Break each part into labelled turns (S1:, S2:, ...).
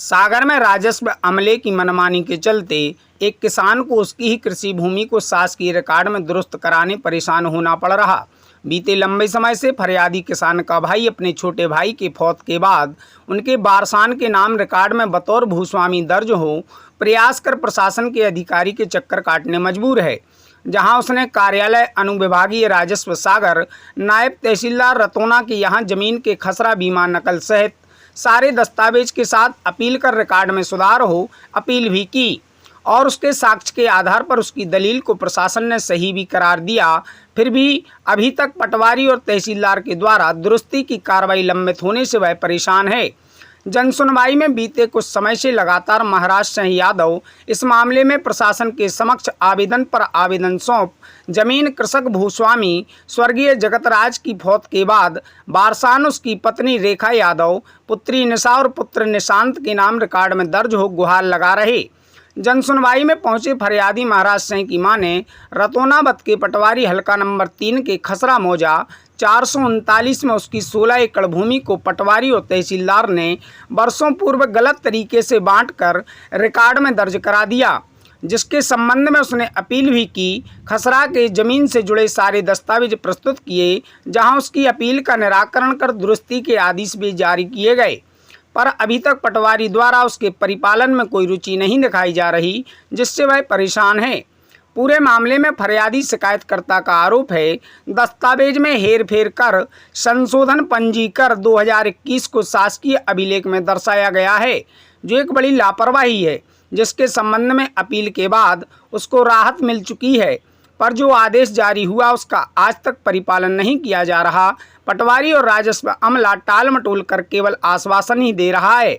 S1: सागर में राजस्व अमले की मनमानी के चलते एक किसान को उसकी ही कृषि भूमि को शासकीय रिकॉर्ड में दुरुस्त कराने परेशान होना पड़ रहा। बीते लंबे समय से फरियादी किसान का भाई अपने छोटे भाई के फौत के बाद उनके वारसान के नाम रिकॉर्ड में बतौर भूस्वामी दर्ज हो प्रयास कर प्रशासन के अधिकारी के चक्कर काटने मजबूर है। जहां उसने कार्यालय अनुविभागीय राजस्व सागर नायब तहसीलदार रतौना के यहां जमीन के खसरा बीमा नकल सहित सारे दस्तावेज के साथ अपील कर रिकॉर्ड में सुधार हो अपील भी की और उसके साक्ष्य के आधार पर उसकी दलील को प्रशासन ने सही भी करार दिया। फिर भी अभी तक पटवारी और तहसीलदार के द्वारा दुरुस्ती की कार्रवाई लंबित होने से वह परेशान है। जनसुनवाई में बीते कुछ समय से लगातार महाराज सिंह यादव इस मामले में प्रशासन के समक्ष आवेदन पर आवेदन सौंप जमीन कृषक भूस्वामी स्वर्गीय जगतराज की फौत के बाद वारसान उसकी पत्नी रेखा यादव, पुत्री निशा और पुत्र निशांत के नाम रिकॉर्ड में दर्ज हो गुहार लगा रहे। जनसुनवाई में पहुंचे फरियादी महाराज सिंह की मां ने रतौना बत के पटवारी हल्का नंबर 3 के खसरा मौजा 439 में उसकी 16 एकड़ भूमि को पटवारी और तहसीलदार ने वर्षों पूर्व गलत तरीके से बांटकर रिकॉर्ड में दर्ज करा दिया, जिसके संबंध में उसने अपील भी की। खसरा के जमीन से जुड़े सारे दस्तावेज प्रस्तुत किए, जहां उसकी अपील का निराकरण कर दुरुस्ती के आदेश भी जारी किए गए, पर अभी तक पटवारी द्वारा उसके परिपालन में कोई रुचि नहीं दिखाई जा रही, जिससे वह परेशान है। पूरे मामले में फरियादी शिकायतकर्ता का आरोप है दस्तावेज में हेरफेर कर संशोधन पंजी कर 2021 को शासकीय अभिलेख में दर्शाया गया है, जो एक बड़ी लापरवाही है, जिसके संबंध में अपील के बाद उसको राहत मिल चुकी है, पर जो आदेश जारी हुआ उसका आज तक परिपालन नहीं किया जा रहा। पटवारी और राजस्व अमला टाल मटोल कर केवल आश्वासन ही दे रहा है।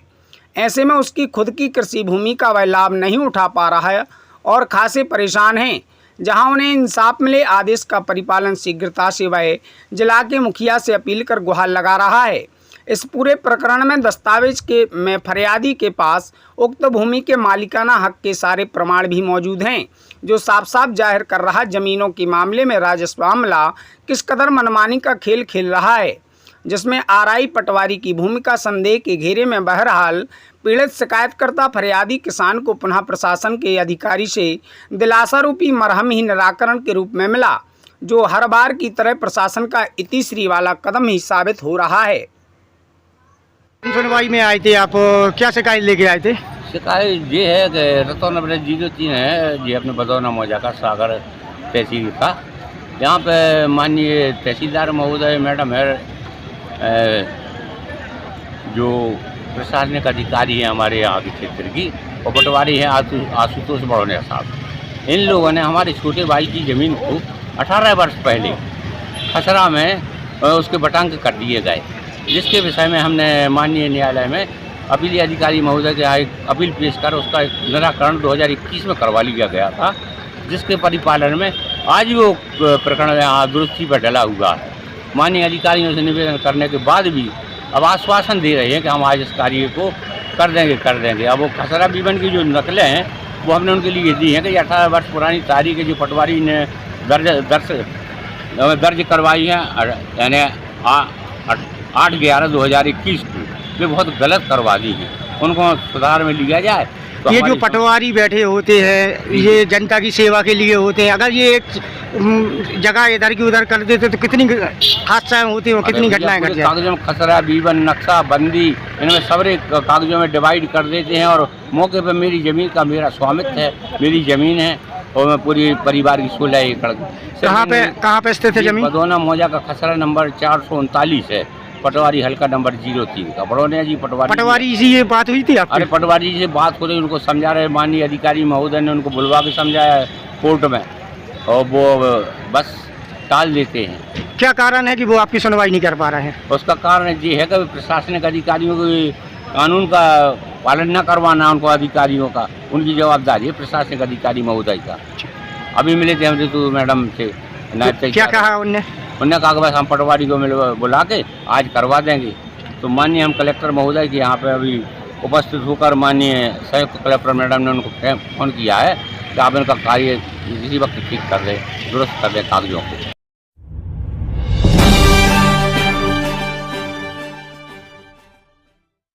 S1: ऐसे में उसकी खुद की कृषि भूमि का वह लाभ नहीं उठा पा रहा है और खासे परेशान हैं। जहां उन्हें इंसाफ मिले आदेश का परिपालन शीघ्रता से वह जिला के मुखिया से अपील कर गुहार लगा रहा है। इस पूरे प्रकरण में दस्तावेज में फरियादी के पास उक्त भूमि के मालिकाना हक के सारे प्रमाण भी मौजूद हैं, जो साफ साफ जाहिर कर रहा जमीनों के मामले में राजस्व अमला किस कदर मनमानी का खेल खेल रहा है, जिसमें आरआई पटवारी की भूमिका संदेह के घेरे में। बहरहाल पीड़ित शिकायतकर्ता फरियादी किसान को पुनः प्रशासन के अधिकारी से दिलासा रूपी मरहम ही निराकरण के रूप में मिला, जो हर बार की तरह प्रशासन का इतिश्री वाला कदम ही साबित हो रहा है।
S2: सुनवाई में आए थे आप, क्या शिकायत लेके आए थे?
S3: शिकायत ये है कि रतौना नंबर 03 है जी, अपने बदौना मौजा का सागर तहसील का। यहाँ पे माननीय तहसीलदार महोदय मैडम है, जो प्रशासनिक अधिकारी हैं हमारे यहाँ के क्षेत्र की, और पटवारी हैं आशुतोष बड़ौनिया साहब। इन लोगों ने हमारे छोटे भाई की ज़मीन को 18 वर्ष पहले खसरा में उसके बटांक कर दिए गए, जिसके विषय में हमने माननीय न्यायालय में अपीली अधिकारी महोदय के यहाँ अपील पेश कर उसका निराकरण 2021 में करवा लिया गया था, जिसके परिपालन में आज भी वो प्रकरण यहाँ दुरुस्ती पर डला हुआ है। माननीय अधिकारियों से निवेदन करने के बाद भी अब आश्वासन दे रहे हैं कि हम आज इस कार्य को कर देंगे। अब वो खसरा बीवन की जो नकलें हैं वो हमने उनके लिए दी हैं कि 18 वर्ष पुरानी तारीख जो पटवारी ने दर्ज करवाई है, यानी 8/11/2021 को, वे बहुत गलत करवा दी है, उनको सुधार में लिया जाए। तो
S2: ये जो पटवारी बैठे होते हैं ये जनता की सेवा के लिए होते हैं, अगर ये एक जगह इधर की उधर कर देते तो कितनी हादसाएं होती हैं, कितनी घटनाएं घट जाती हैं।
S3: कागजों में खसरा बीवन नक्शा बंदी इनमें सारे कागजों में डिवाइड कर देते हैं, और मौके पर मेरी ज़मीन का मेरा स्वामित्व है, मेरी ज़मीन है और मैं पूरी परिवार की 16 एकड़।
S2: कहाँ पे स्थित है जमीन?
S3: बदौना मौजा का खसरा नंबर 439 है, पटवारी हल्का नंबर 03 का। बड़ौनिया जी
S2: पटवारी जी ये बात हुई थी आपकी?
S3: अरे पटवारी जी से बात हो रही, उनको समझा रहे, माननीय अधिकारी महोदय ने उनको बुलवा के समझाया है कोर्ट में, और वो बस टाल देते हैं।
S2: क्या कारण है कि वो आपकी सुनवाई नहीं कर पा रहे हैं?
S3: उसका कारण ये है कि प्रशासनिक अधिकारियों को कानून का पालन न करवाना, उनको अधिकारियों का उनकी जवाबदारी है, प्रशासनिक अधिकारी महोदय का। अभी मिले थे हम तो मैडम से,
S2: क्या कहा उनने
S3: कहा कि बस हम पटवारी को बुला के आज करवा देंगे। तो माननीय हम कलेक्टर महोदय के यहाँ पे अभी उपस्थित होकर माननीय संयुक्त कलेक्टर मैडम ने उनको फ़ोन किया है कि आप इनका कार्य इसी वक्त ठीक कर दें, दुरुस्त कर दें कागजों को।